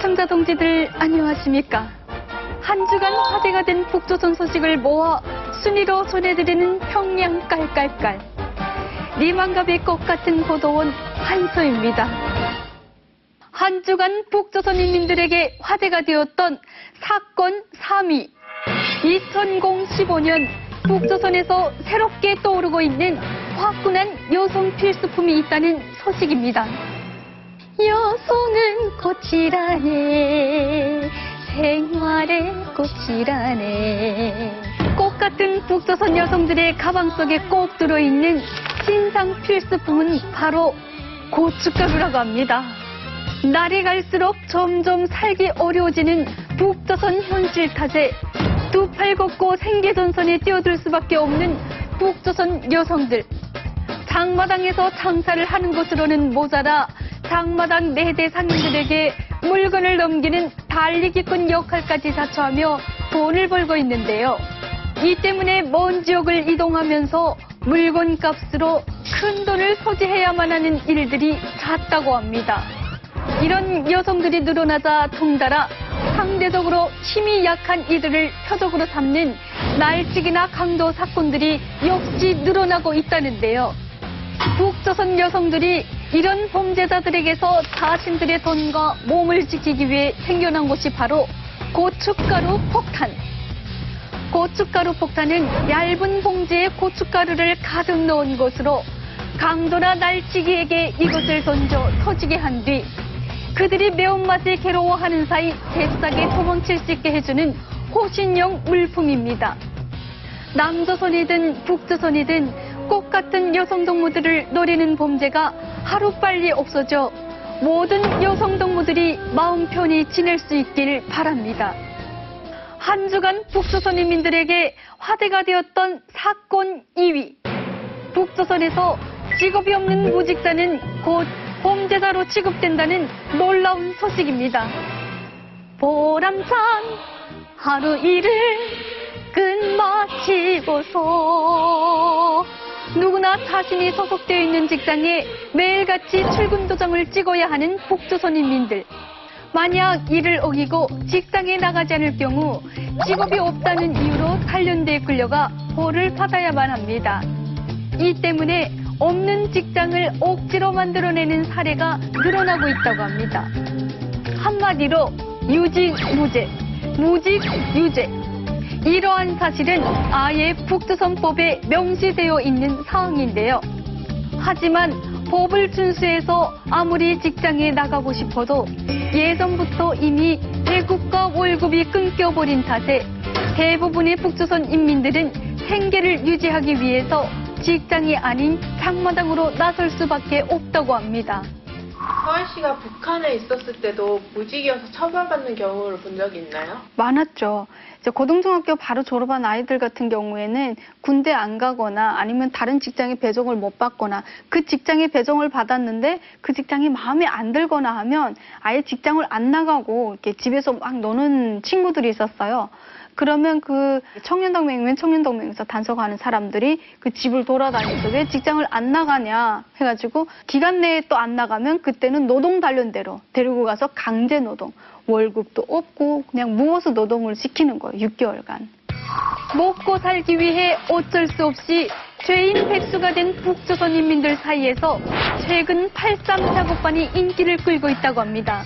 시청자 동지들 안녕하십니까? 한 주간 화제가 된 북조선 소식을 모아 순위로 전해드리는 평양 깔깔깔. 리만갑의 꽃 같은 고도원 한소입니다. 한 주간 북조선 인민들에게 화제가 되었던 사건 3위. 2015년 북조선에서 새롭게 떠오르고 있는 화끈한 여성 필수품이 있다는 소식입니다. 여성은 꽃이라네, 생활의 꽃이라네. 꽃 같은 북조선 여성들의 가방 속에 꼭 들어있는 신상 필수품은 바로 고춧가루라고 합니다. 날이 갈수록 점점 살기 어려워지는 북조선 현실 탓에 두 팔 걷고 생계전선에 뛰어들 수밖에 없는 북조선 여성들. 장마당에서 장사를 하는 것으로는 모자라 장마당 내대 상인들에게 물건을 넘기는 달리기꾼 역할까지 자처하며 돈을 벌고 있는데요. 이 때문에 먼 지역을 이동하면서 물건 값으로 큰 돈을 소지해야만 하는 일들이 잦다고 합니다. 이런 여성들이 늘어나자 덩달아 상대적으로 힘이 약한 이들을 표적으로 삼는 날치기나 강도 사건들이 역시 늘어나고 있다는데요. 북조선 여성들이 이런 범죄자들에게서 자신들의 돈과 몸을 지키기 위해 생겨난 것이 바로 고춧가루 폭탄. 고춧가루 폭탄은 얇은 봉지에 고춧가루를 가득 넣은 것으로 강도나 날치기에게 이것을 던져 터지게 한 뒤 그들이 매운맛을 괴로워하는 사이 잽싸게 도망칠 수 있게 해주는 호신용 물품입니다. 남조선이든 북조선이든 꽃 같은 여성 동무들을 노리는 범죄가 하루빨리 없어져 모든 여성 동무들이 마음 편히 지낼 수 있길 바랍니다. 한 주간 북조선 인민들에게 화제가 되었던 사건 2위. 북조선에서 직업이 없는 무직자는 곧 범죄자로 취급된다는 놀라운 소식입니다. 보람찬 하루 일을 끝마치고서 누구나 자신이 소속되어 있는 직장에 매일같이 출근 도장을 찍어야 하는 북조선 인민들. 만약 이를 어기고 직장에 나가지 않을 경우 직업이 없다는 이유로 단련대에 끌려가 벌을 받아야만 합니다. 이 때문에 없는 직장을 억지로 만들어내는 사례가 늘어나고 있다고 합니다. 한마디로 유직 무직, 무직 유직. 이러한 사실은 아예 북조선법에 명시되어 있는 사항인데요. 하지만 법을 준수해서 아무리 직장에 나가고 싶어도 예전부터 이미 배급과 월급이 끊겨버린 탓에 대부분의 북조선 인민들은 생계를 유지하기 위해서 직장이 아닌 장마당으로 나설 수밖에 없다고 합니다. 서한 씨가 북한에 있었을 때도 무직이어서 처벌받는 경우를 본 적이 있나요? 많았죠. 이제 고등중학교 바로 졸업한 아이들 같은 경우에는 군대 안 가거나 아니면 다른 직장에 배정을 못 받거나 그 직장에 배정을 받았는데 그 직장이 마음에 안 들거나 하면 아예 직장을 안 나가고 이렇게 집에서 막 노는 친구들이 있었어요. 그러면 그 청년동맹이면 청년동맹에서 단속하는 사람들이 그 집을 돌아다니면서 왜 직장을 안 나가냐 해가지고 기간 내에 또 안 나가면 그때는 노동 단련대로 데리고 가서 강제 노동, 월급도 없고 그냥 무어서 노동을 시키는 거예요. 6개월간. 먹고 살기 위해 어쩔 수 없이 죄인 백수가 된 북조선 인민들 사이에서 최근 8.3 작업반이 인기를 끌고 있다고 합니다.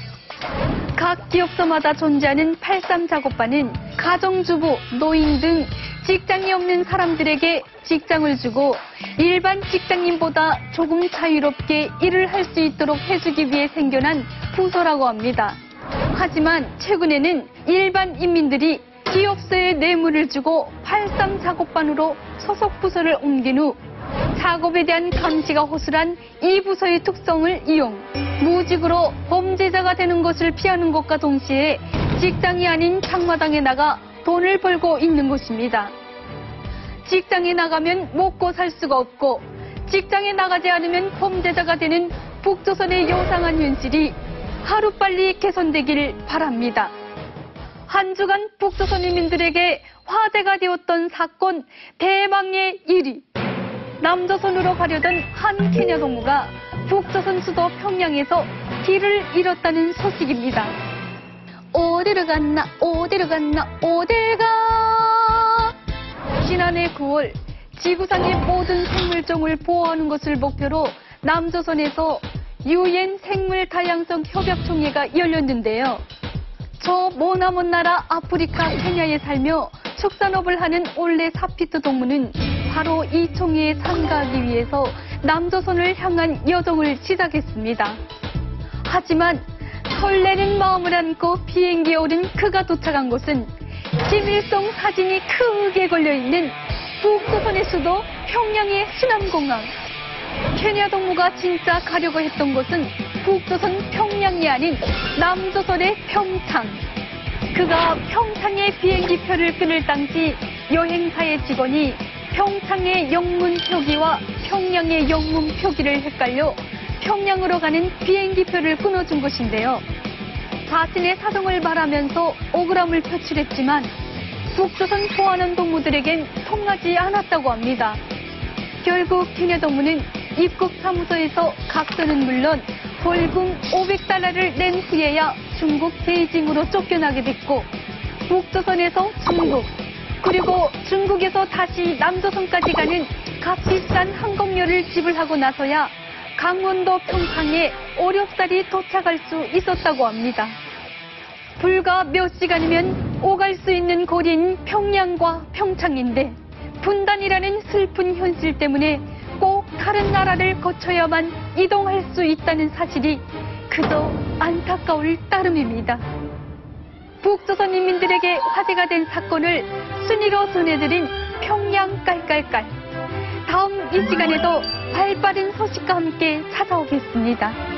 각 기업소마다 존재하는 8.3 작업반은 가정주부, 노인 등 직장이 없는 사람들에게 직장을 주고 일반 직장인보다 조금 자유롭게 일을 할 수 있도록 해주기 위해 생겨난 부서라고 합니다. 하지만 최근에는 일반 인민들이 기업소에 뇌물을 주고 8.3 작업반으로 소속 부서를 옮긴 후 작업에 대한 감시가 허술한 이 부서의 특성을 이용 무직으로 범죄자가 되는 것을 피하는 것과 동시에 직장이 아닌 장마당에 나가 돈을 벌고 있는 것입니다. 직장에 나가면 먹고 살 수가 없고 직장에 나가지 않으면 범죄자가 되는 북조선의 요상한 현실이 하루빨리 개선되길 바랍니다. 한 주간 북조선 인민들에게 화제가 되었던 사건 대망의 1위. 남조선으로 가려던 한 케냐 동무가 북조선 수도 평양에서 길을 잃었다는 소식입니다. 어디로 갔나 어디로 갔나 어딜 가. 지난해 9월 지구상의 모든 생물종을 보호하는 것을 목표로 남조선에서 UN 생물 다양성 협약총회가 열렸는데요. 저 머나먼 나라 아프리카 케냐에 살며 축산업을 하는 올레 사피트 동무는 바로 이 총회에 참가하기 위해서 남조선을 향한 여정을 시작했습니다. 하지만 설레는 마음을 안고 비행기에 오른 그가 도착한 곳은 김일성 사진이 크게 걸려있는 북조선의 수도 평양의 수남공항. 케냐 동무가 진짜 가려고 했던 곳은 북조선 평양이 아닌 남조선의 평창. 그가 평창의 비행기표를 끊을 당시 여행사의 직원이 평창의 영문 표기와 평양의 영문 표기를 헷갈려 평양으로 가는 비행기표를 끊어준 것인데요. 자신의 사정을 말하면서 억울함을 표출했지만 북조선 보안원 동무들에겐 통하지 않았다고 합니다. 결국 케냐 동무는 입국 사무소에서 각서는 물론 벌금 500달러를 낸 후에야 중국 베이징으로 쫓겨나게 됐고, 북조선에서 중국, 그리고 중국에서 다시 남조선까지 가는 값이 싼 항공료를 지불하고 나서야 강원도 평창에 어렵사리 도착할 수 있었다고 합니다. 불과 몇 시간이면 오갈 수 있는 거리인 평양과 평창인데 분단이라는 슬픈 현실 때문에 꼭 다른 나라를 거쳐야만 이동할 수 있다는 사실이 그저 안타까울 따름입니다. 북조선 인민들에게 화제가 된 사건을 순위로 전해드린 평양 깔깔깔. 다음 이 시간에도 발빠른 소식과 함께 찾아오겠습니다.